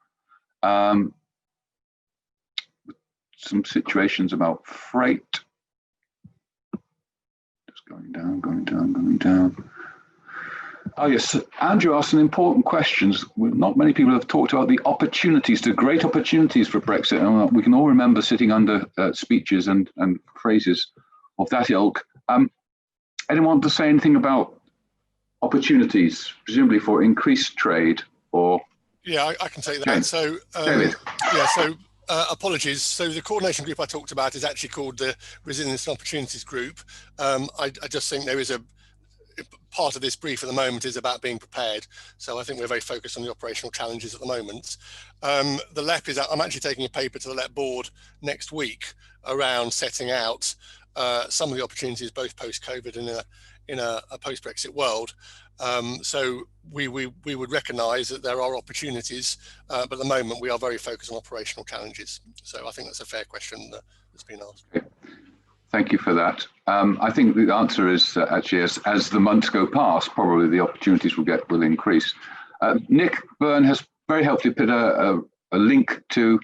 Some situations about freight. Just going down, going down, going down. Oh yes, Andrew asked some important questions. Not many people have talked about the opportunities, the great opportunities for Brexit. And we can all remember sitting under speeches and phrases of that ilk. Anyone want to say anything about opportunities, presumably for increased trade or? Yeah, I can take that. James. So, David. yeah, so apologies. So the coordination group I talked about is actually called the Resilience and Opportunities Group. I just think there is a part of this brief at the moment is about being prepared. So I think we're very focused on the operational challenges at the moment. The LEP is, I'm actually taking a paper to the LEP board next week around setting out some of the opportunities, both post-COVID and in a post-Brexit world. So we would recognise that there are opportunities, but at the moment we are very focused on operational challenges. So I think that's a fair question that's been asked. Okay. Thank you for that. I think the answer is actually as the months go past, probably the opportunities will increase. Nick Byrne has very helpfully put a link to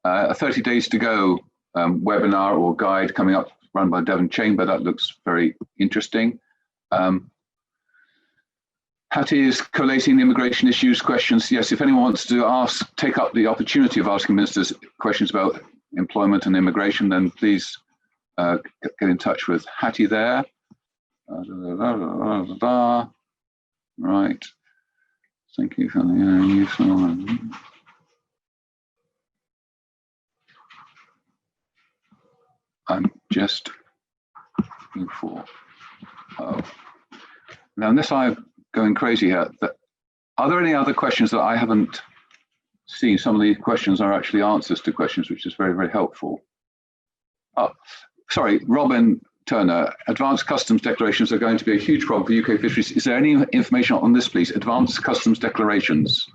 a 30 Days to Go webinar or guide coming up run by Devon Chamber. That looks very interesting. Hattie is collating the immigration issues questions. Yes, if anyone wants to take up the opportunity of asking ministers questions about employment and immigration, then please get in touch with Hattie there. Right. Thank you for the useful. I'm just looking for. Now, unless I'm going crazy here, are there any other questions that I haven't seen? Some of the questions are actually answers to questions, which is very, very helpful. Oh, sorry, Robin Turner, advanced customs declarations are going to be a huge problem for UK fisheries. Is there any information on this, please? Advanced customs declarations.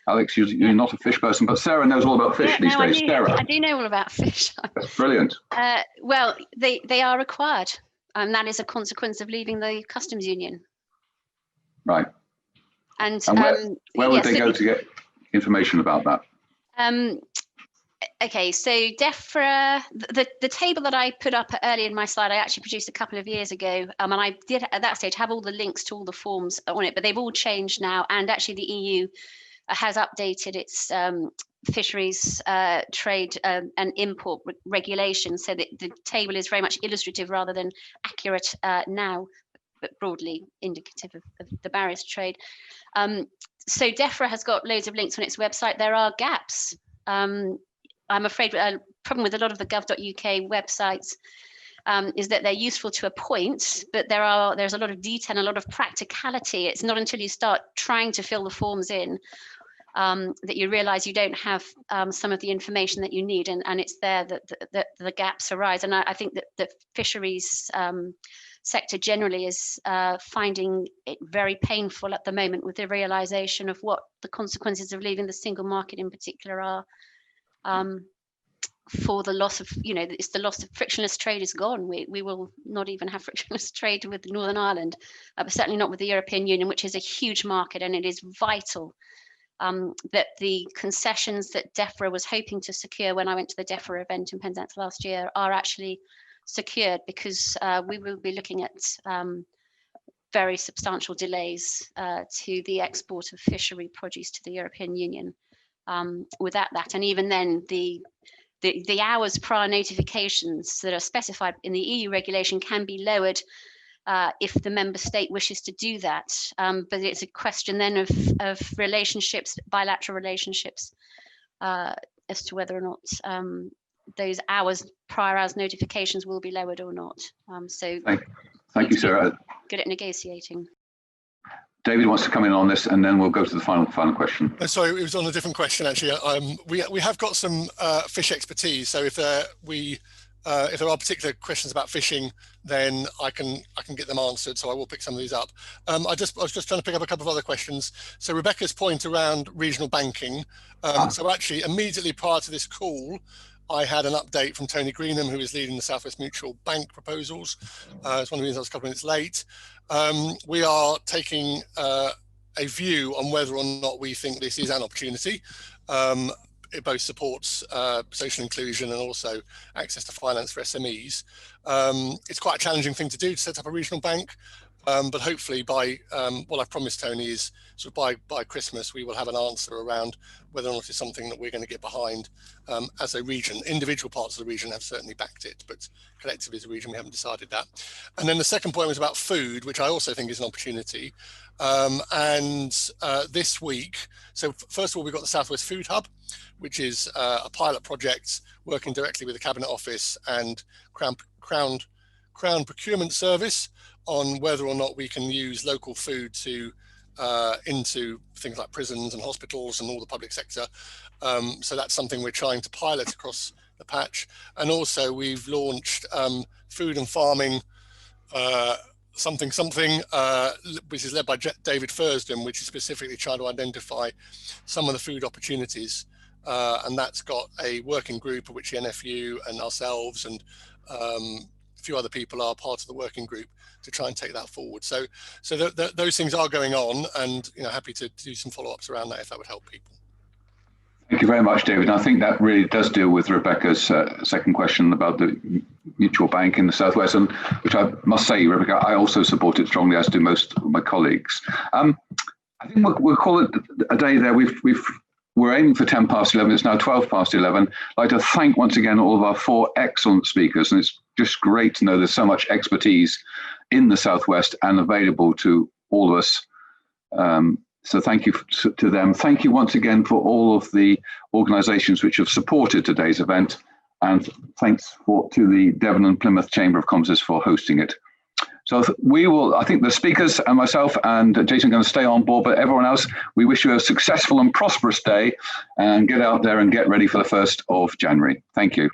Alex, you're not a fish person, but Sarah knows all about fish these days. Sarah. I do know all about fish. That's brilliant. Well, they are required. That is a consequence of leaving the customs union. Right. And where would they go to get information about that? Okay, so DEFRA, the table that I put up earlier in my slide, I actually produced a couple of years ago, and I did at that stage have all the links to all the forms on it, but they've all changed now, and actually the EU has updated its fisheries trade and import regulations, so that the table is very much illustrative rather than accurate now, but broadly indicative of the barriers to trade. So DEFRA has got loads of links on its website. There are gaps. I'm afraid a problem with a lot of the gov.uk websites is that they're useful to a point, but there's a lot of detail and a lot of practicality. It's not until you start trying to fill the forms in that you realise you don't have some of the information that you need, and it's there that the gaps arise. And I think that the fisheries sector generally is finding it very painful at the moment with the realisation of what the consequences of leaving the single market in particular are. For the loss of, it's the loss of frictionless trade is gone. We will not even have frictionless trade with Northern Ireland, but certainly not with the European Union, which is a huge market, and it is vital that the concessions that DEFRA was hoping to secure when I went to the DEFRA event in Penzance last year are actually secured, because we will be looking at very substantial delays to the export of fishery produce to the European Union. Without that, and even then the hours prior notifications that are specified in the EU regulation can be lowered if the member state wishes to do that, but it's a question then of relationships, bilateral relationships, as to whether or not those prior hours notifications will be lowered or not. So thank you, Sarah. Good at negotiating. David wants to come in on this, and then we'll go to the final question. Sorry, it was on a different question actually. We have got some fish expertise, so if we if there are particular questions about fishing, then I can get them answered. So I will pick some of these up. I was just trying to pick up a couple of other questions. So Rebecca's point around regional banking. So actually, immediately prior to this call, I had an update from Tony Greenham, who is leading the South West Mutual Bank proposals. It's one of the reasons I was a couple of minutes late. We are taking a view on whether or not we think this is an opportunity. It both supports social inclusion and also access to finance for SMEs. It's quite a challenging thing to do, to set up a regional bank, but hopefully by what I've promised Tony is sort of by Christmas, we will have an answer around whether or not it's something that we're going to get behind as a region. Individual parts of the region have certainly backed it, but collectively as a region, we haven't decided that. And then the second point was about food, which I also think is an opportunity. This week, so first of all, we've got the Southwest Food Hub, which is a pilot project working directly with the Cabinet Office and Crown Procurement Service on whether or not we can use local food to into things like prisons and hospitals and all the public sector. So that's something we're trying to pilot across the patch. And also we've launched food and farming something, which is led by David Fursden, which is specifically trying to identify some of the food opportunities. And that's got a working group of which the NFU and ourselves and a few other people are part of the working group to try and take that forward. So those things are going on, and happy to do some follow-ups around that if that would help people. Thank you very much, David. I think that really does deal with Rebecca's second question about the mutual bank in the Southwest, and which I must say, Rebecca, I also support it strongly, as do most of my colleagues. I think we'll call it a day there. We're aiming for 10 past 11. It's now 12 past 11. I'd like to thank once again all of our 4 excellent speakers, and it's just great to know there's so much expertise in the Southwest and available to all of us. So thank you to them. Thank you once again for all of the organisations which have supported today's event, and thanks to the Devon and Plymouth Chamber of Commerce for hosting it. So I think the speakers and myself and Jason are going to stay on board, but everyone else, we wish you a successful and prosperous day, and get out there and get ready for the 1st of January. Thank you.